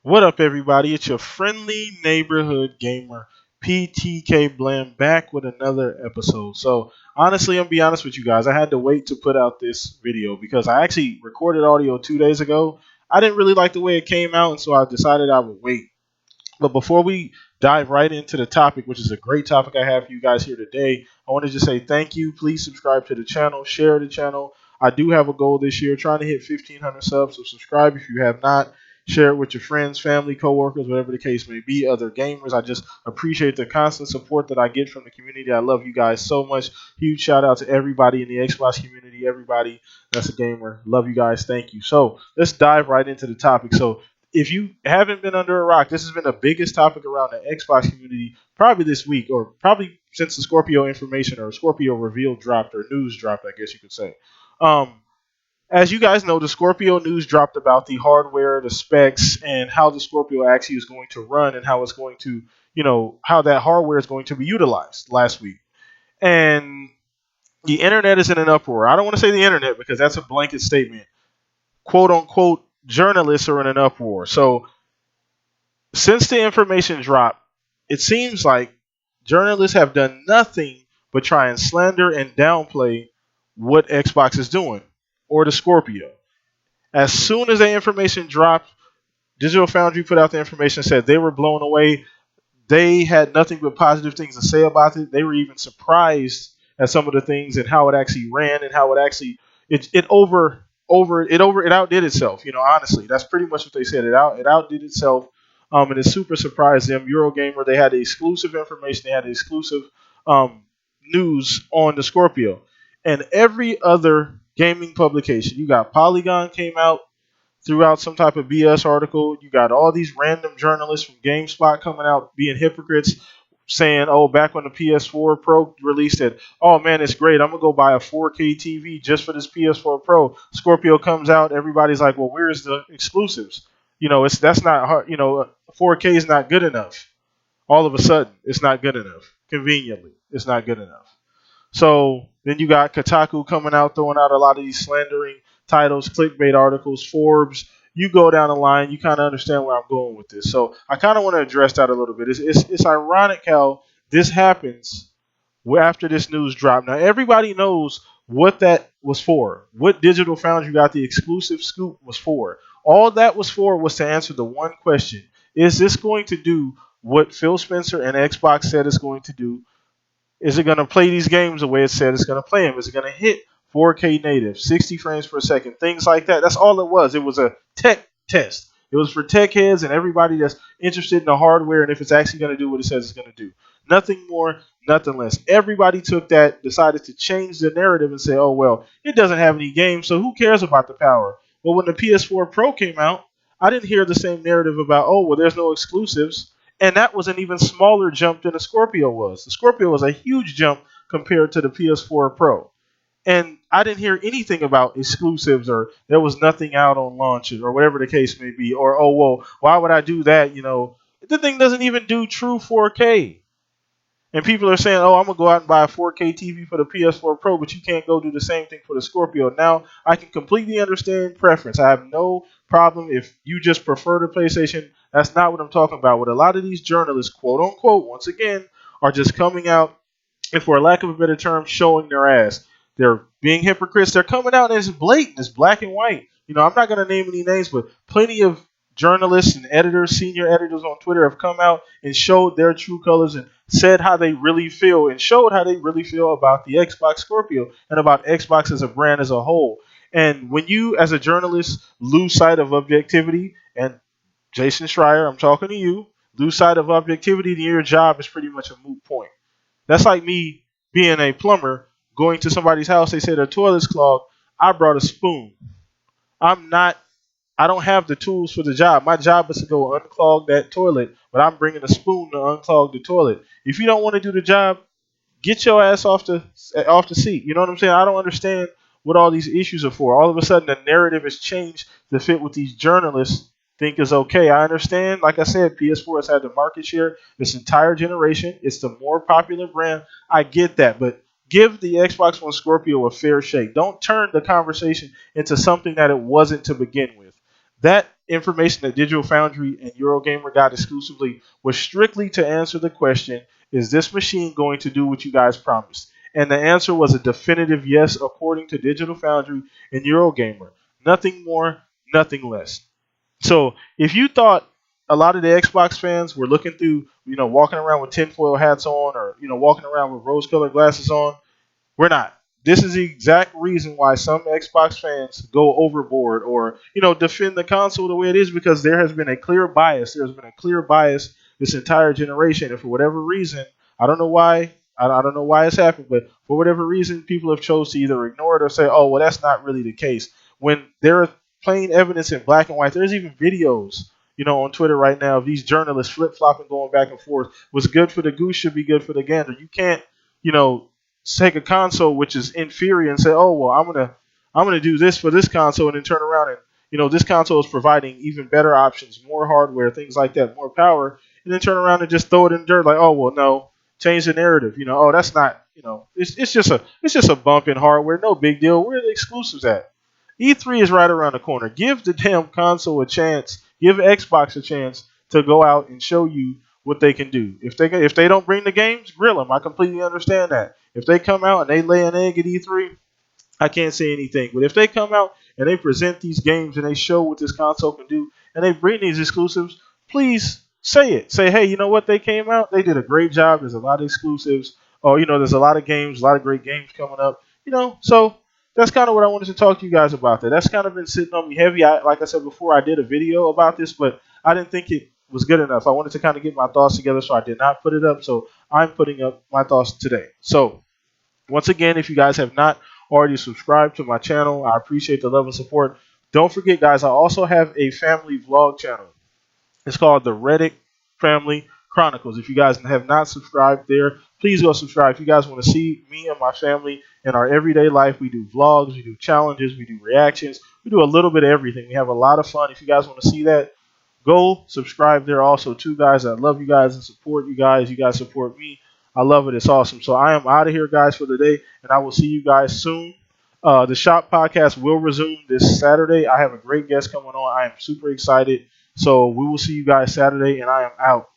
What up, everybody? It's your friendly neighborhood gamer, PTK Blam, back with another episode. So, honestly, I'm gonna be honest with you guys. I had to wait to put out this video because I actually recorded audio 2 days ago. I didn't really like the way it came out, and so I decided I would wait. But before we dive right into the topic, which is a great topic I have for you guys here today, I want to just say thank you. Please subscribe to the channel, share the channel. I do have a goal this year, trying to hit 1,500 subs. So subscribe if you have not. Share it with your friends, family, coworkers, whatever the case may be, other gamers. I just appreciate the constant support that I get from the community. I love you guys so much. Huge shout out to everybody in the Xbox community, everybody that's a gamer. Love you guys. Thank you. So let's dive right into the topic. So if you haven't been under a rock, this has been the biggest topic around the Xbox community probably this week, or probably since the Scorpio information or Scorpio reveal dropped or news dropped, I guess you could say. Um, as you guys know, the Scorpio news dropped about the hardware, the specs, and how the Scorpio actually is going to run and how it's going to, how that hardware is going to be utilized last week. And the internet is in an uproar. I don't want to say the internet because that's a blanket statement. Quote unquote, journalists are in an uproar. So since the information dropped, it seems like journalists have done nothing but try and slander and downplay what Xbox is doing or the Scorpio. As soon as the information dropped, Digital Foundry put out the information, said they were blown away. They had nothing but positive things to say about it. They were even surprised at some of the things and how it actually ran and how it actually it outdid itself. Honestly, that's pretty much what they said. It outdid itself. And it super surprised them. Eurogamer, they had the exclusive information. They had the exclusive news on the Scorpio. And every other gaming publication, you got Polygon came out, threw out some type of BS article. You got all these random journalists from GameSpot coming out being hypocrites, saying, oh, back when the PS4 Pro released it, oh man, it's great. I'm going to go buy a 4K TV just for this PS4 Pro. Scorpio comes out. Everybody's like, well, where's the exclusives? That's not hard. 4K is not good enough. All of a sudden, it's not good enough. Conveniently, it's not good enough. So then you got Kotaku coming out, throwing out a lot of these slandering titles, clickbait articles, Forbes. You go down the line, you kind of understand where I'm going with this. So I kind of want to address that a little bit. It's ironic how this happens after this news dropped. Now everybody knows what that was for. What Digital Foundry got the exclusive scoop was for. All that was for was to answer the one question: is this going to do what Phil Spencer and Xbox said it's going to do? Is it going to play these games the way it said it's going to play them? Is it going to hit 4K native, 60 frames per second, things like that? That's all it was. It was a tech test. It was for tech heads and everybody that's interested in the hardware and if it's actually going to do what it says it's going to do. Nothing more, nothing less. Everybody took that, decided to change the narrative and say, oh, well, it doesn't have any games, so who cares about the power? Well, when the PS4 Pro came out, I didn't hear the same narrative about, oh, well, there's no exclusives. And that was an even smaller jump than the Scorpio was. The Scorpio was a huge jump compared to the PS4 Pro. And I didn't hear anything about exclusives or there was nothing out on launch or whatever the case may be. Or, oh, well, why would I do that? The thing doesn't even do true 4K. And people are saying, oh, I'm going to go out and buy a 4K TV for the PS4 Pro, but you can't go do the same thing for the Scorpio. Now, I can completely understand preference. I have no problem if you just prefer the PlayStation. That's not what I'm talking about. What a lot of these journalists, quote unquote, once again, are just coming out, and for lack of a better term, showing their ass. They're being hypocrites. They're coming out and it's blatant. It's black and white. I'm not going to name any names, but plenty of journalists and editors, senior editors on Twitter have come out and showed their true colors and said how they really feel and showed how they really feel about the Xbox Scorpio and about Xbox as a brand as a whole. And when you, as a journalist, lose sight of objectivity, and Jason Schreier, I'm talking to you, lose sight of objectivity, then your job is pretty much a moot point. That's like me being a plumber, going to somebody's house, they say their toilet's clogged. I brought a spoon. I don't have the tools for the job. My job is to go unclog that toilet, but I'm bringing a spoon to unclog the toilet. If you don't want to do the job, get your ass off the seat. You know what I'm saying? I don't understand what all these issues are for. All of a sudden, the narrative has changed to fit what these journalists think is okay. I understand. Like I said, PS4 has had the market share this entire generation. It's the more popular brand. I get that, but give the Xbox One Scorpio a fair shake. Don't turn the conversation into something that it wasn't to begin with. That information that Digital Foundry and Eurogamer got exclusively was strictly to answer the question, is this machine going to do what you guys promised? And the answer was a definitive yes, according to Digital Foundry and Eurogamer. Nothing more, nothing less. So if you thought a lot of the Xbox fans were looking through, walking around with tinfoil hats on, or walking around with rose-colored glasses on, we're not. This is the exact reason why some Xbox fans go overboard or, defend the console the way it is, because there has been a clear bias. There's been a clear bias this entire generation. And for whatever reason, I don't know why. I don't know why it's happened, but for whatever reason, people have chose to either ignore it or say, oh, well, that's not really the case. When there are plain evidence in black and white, there's even videos, on Twitter right now of these journalists flip-flopping, going back and forth. What's good for the goose should be good for the gander. You can't, take a console which is inferior and say, "Oh well, I'm gonna do this for this console," and then turn around and this console is providing even better options, more hardware, things like that, more power, and then turn around and just throw it in the dirt like, "Oh well, no, change the narrative." Oh, that's not, it's just a bump in hardware, no big deal. Where are the exclusives at? E3 is right around the corner. Give the damn console a chance. Give Xbox a chance to go out and show you what they can do. If they don't bring the games, grill them. I completely understand that. If they come out and they lay an egg at E3, I can't say anything. But if they come out and they present these games and they show what this console can do and they bring these exclusives, please say it. Say, hey, you know what? They came out. They did a great job. There's a lot of exclusives. Or, there's a lot of games, a lot of great games coming up. So that's kind of what I wanted to talk to you guys about. That's kind of been sitting on me heavy. Like I said before, I did a video about this, but I didn't think it was good enough. I wanted to kind of get my thoughts together, so I did not put it up. So I'm putting up my thoughts today. So once again, if you guys have not already subscribed to my channel, I appreciate the love and support. Don't forget, guys, I also have a family vlog channel. It's called the Reddick Family Chronicles. If you guys have not subscribed there, please go subscribe. If you guys want to see me and my family in our everyday life, we do vlogs, we do challenges, we do reactions, we do a little bit of everything. We have a lot of fun. If you guys want to see that, go subscribe there also too, guys. I love you guys and support you guys. You guys support me. I love it. It's awesome. So I am out of here, guys, for the day, and I will see you guys soon. The Shop Podcast will resume this Saturday. I have a great guest coming on. I am super excited. So we will see you guys Saturday, and I am out.